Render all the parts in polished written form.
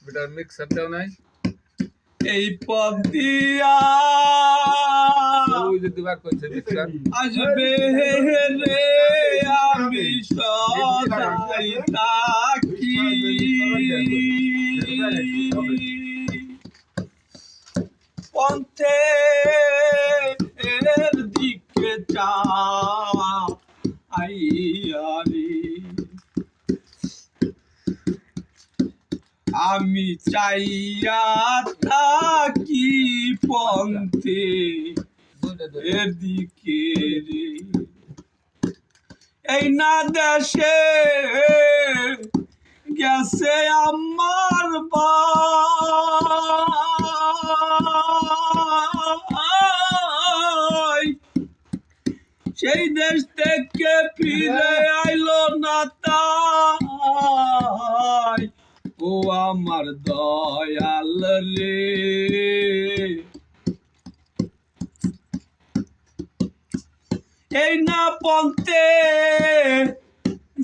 better mixer দাও নাই এই পথ দিয়া ওই যে দুবার কইছে মিক্সার আসবে রে আমি সদাই তাকি পন্থের দিকে চাইয়ারে আমি চাইয়া থাকি পন্থে এদিকে রে এই না দেশে গেছে আমার ভাই সেই দেশ থেকে ফিরে আইলো না তাই ও আমার দয়াল রে এই না পন্থে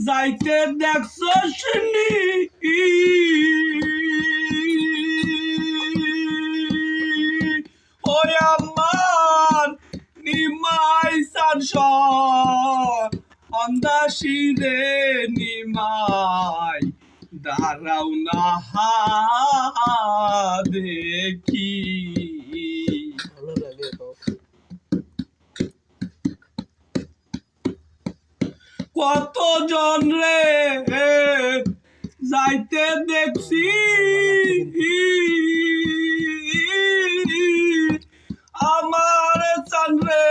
যাইতে দেখছো শুনি ওই আমার নিমাই সানস অন্দাসী রে নিমাই দাঁড়াও না দেখি কতজন রে যাইতে দেখছি আমার চান্দ্রে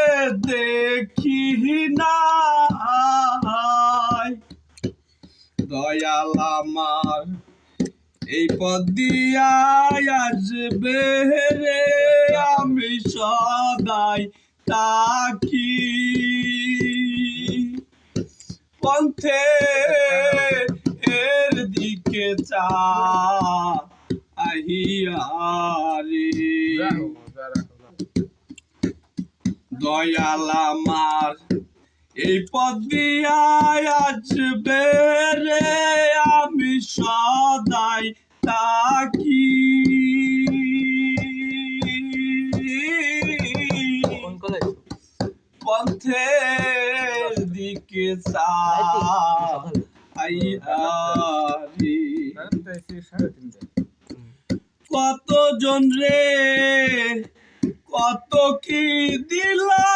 দেখি না দয়াল আমার এই পথ দিয়া আসবে রে আমি সদাই তাকি পন্থের দিকে চাহিয়ারে দয়াল আমার এই পথ দিয়া আসবে রে আমি সদাই তাকি পন্থের দিকে চাইয়ারে কতজন রে কত কি দিলা